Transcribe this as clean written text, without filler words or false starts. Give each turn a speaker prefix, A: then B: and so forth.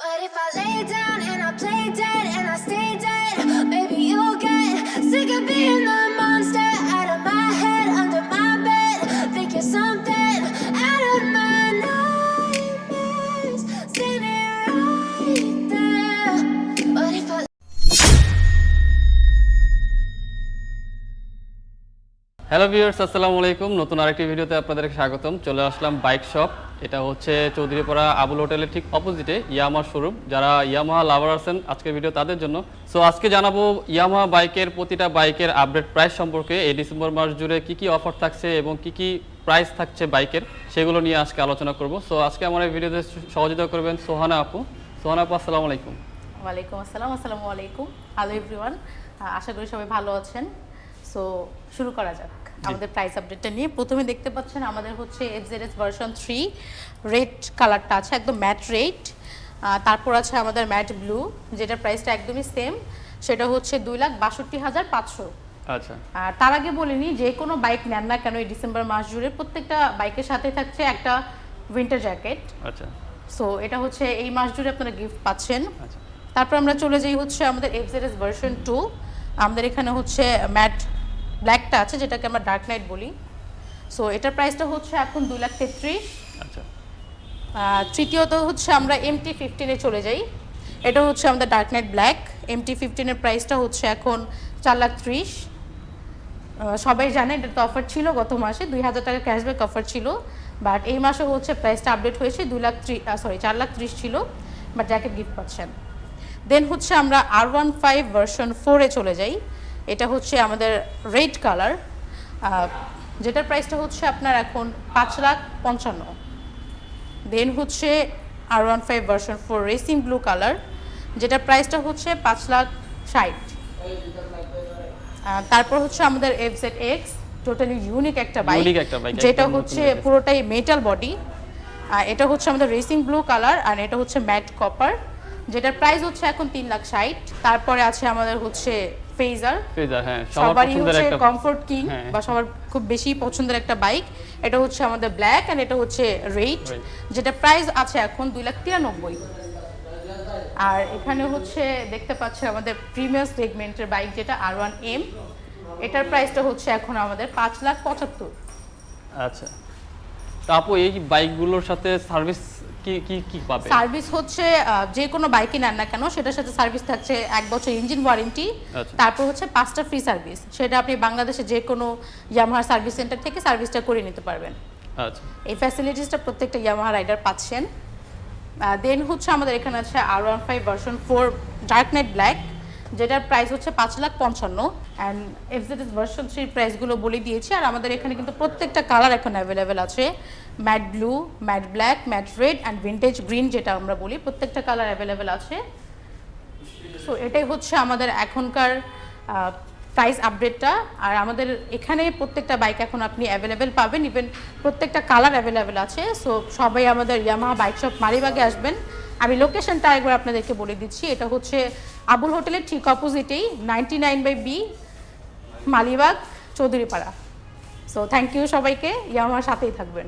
A: But if I lay down and I play dead and I stay dead, maybe you'll get sick of being the monster out of my head, under my bed. Think you're something out of my nightmares, standing right there. But if I
B: hello viewers, আসসালামু আলাইকুম। নতুন আরেকটি ভিডিওতে আপনাদেরকে স্বাগতম। চলে আসলাম bike shop. এটা হচ্ছে চৌধুরীপাড়া আবুল হোটেলের ঠিক অপোজিটে ইয়ামাহা শোরুম। যারা ইয়ামাহা লাভার আছেন আজকের ভিডিও তাদের জন্য। সো আজকে জানাবো ইয়ামাহা বাইকের প্রতিটা বাইকের আপডেট প্রাইস সম্পর্কে। এই ডিসেম্বর মাস জুড়ে কি অফার থাকছে এবং কি প্রাইস থাকছে বাইকের, সেগুলো নিয়ে আজকে আলোচনা করব। সো আজকে আমার এই ভিডিওতে সহযোগিতা করবেন সোহানা আপু। সোহানা আপু, আসসালামু আলাইকুম।
C: ওয়ালাইকুম আসসালাম। আসসালামু আলাইকুম। হ্যালো এভরিওয়ান, আশা করি সবাই ভালো আছেন। সো শুরু করা যাক আমাদের প্রাইস আপডেটটা নিয়ে। প্রথমে দেখতে পাচ্ছেন আমাদের হচ্ছে FZS ভার্সন 3 রেড কালারটা আছে, একদম ম্যাট রেড। তারপর আছে আমাদের ম্যাট ব্লু, যেটা প্রাইসটা একদমই সেম, সেটা হচ্ছে 2,62,500।
B: আচ্ছা,
C: আর তার আগে বলিনি, যে কোনো বাইক নেন না কেন এই ডিসেম্বর মাস জুড়ে প্রত্যেকটা বাইকের সাথে থাকছে একটা উইন্টার জ্যাকেট।
B: আচ্ছা,
C: সো এটা হচ্ছে এই মাস জুড়ে আপনারা গিফট পাচ্ছেন।
B: আচ্ছা।
C: তারপর আমরা চলে যাই হচ্ছে আমাদের FZS ভার্সন 2। আমাদের এখানে হচ্ছে ম্যাট ব্ল্যাকটা আছে, যেটাকে আমরা ডার্ক নাইট বলি। সো এটার প্রাইসটা হচ্ছে এখন 2,33,000।
B: আচ্ছা।
C: তৃতীয়ত হচ্ছে আমরা MT-15 চলে যাই। এটা হচ্ছে আমাদের ডার্ক নাইট ব্ল্যাক। MT-15 প্রাইসটা হচ্ছে এখন 4,30,000। সবাই জানে এটা তো অফার ছিল, গত মাসে 2,000 টাকা ক্যাশব্যাক অফার ছিল, বাট এই মাসে হচ্ছে প্রাইসটা আপডেট হয়েছে 4,30,000 ছিল, বাট জ্যাকেট গিফট পাচ্ছেন। দেন হচ্ছে আমরা R15 ভার্সন 4 চলে যাই। এটা হচ্ছে আমাদের রেড কালার, যেটার প্রাইসটা হচ্ছে আপনার এখন 5,55,000। দেন হচ্ছে R15 version 4 racing blue colour, যেটার প্রাইসটা হচ্ছে 5,60,000। তারপর হচ্ছে আমাদের FZX, টোটালি ইউনিক একটা বাইক, যেটা হচ্ছে পুরোটাই মেটাল বডি। এটা হচ্ছে আমাদের রেসিং ব্লু কালার, আর এটা হচ্ছে ম্যাট কপার, যেটার প্রাইস হচ্ছে এখন 3,60,000। তারপরে আছে আমাদের হচ্ছে ফেজার,
B: হ্যাঁ,
C: সবারই হচ্ছে কমফোর্ট কিং বা সবার খুব বেশি পছন্দের একটা বাইক। এটা হচ্ছে আমাদের ব্ল্যাক এন্ড এটা হচ্ছে রেড, যেটা প্রাইস আছে এখন 2,93,000। আর এখানে হচ্ছে দেখতে পাচ্ছি আমাদের প্রিমিয়াম সেগমেন্টের বাইক, যেটা R1M। এটার প্রাইসটা হচ্ছে এখন আমাদের 5,75,000।
B: আচ্ছা, তো আপু এই বাইকগুলোর সাথে সার্ভিস কি পাবে?
C: সার্ভিস হচ্ছে যে কোনো বাইকই নেন না কেন সেটার সাথে সার্ভিস থাকছে 1 বছর ইঞ্জিন ওয়ারেন্টি। তারপর হচ্ছে 5টা ফ্রি সার্ভিস, সেটা আপনি বাংলাদেশে যে কোনো ইয়ামাহা সার্ভিস সেন্টার থেকে সার্ভিসটা করে নিতে পারবেন।
B: আচ্ছা, এই
C: ফ্যাসিলিটিসটা প্রত্যেকটা ইয়ামাহা রাইডার পাচ্ছেন। দেন হচ্ছে আমাদের এখানে আছে R15 version 4 dark night black, যেটার প্রাইস হচ্ছে 5,55,000। অ্যান্ড FZS ভার্সন 3 প্রাইসগুলো বলে দিয়েছি। আর আমাদের এখানে কিন্তু প্রত্যেকটা কালার এখন অ্যাভেলেবেল আছে, matte blue, matte black, matte red and vintage green, যেটা আমরা বলি, প্রত্যেকটা কালার অ্যাভেলেবেল আছে। সো এটাই হচ্ছে আমাদের এখনকার প্রাইস আপডেটটা। আর আমাদের এখানে প্রত্যেকটা বাইক এখন আপনি অ্যাভেলেবেল পাবেন, ইভেন প্রত্যেকটা কালার অ্যাভেলেবেল আছে। সো সবাই আমাদের ইয়ামাহা বাইক শপ মালিবাগে আসবেন। আমি লোকেশনটা একবার আপনাদেরকে বলে দিচ্ছি, এটা হচ্ছে আবুল হোটেলের ঠিক অপোজিটেই 99/B Malibag Chowdhurypara. So thank you সবাইকে, ইয়ামাহার সাথেই থাকবেন।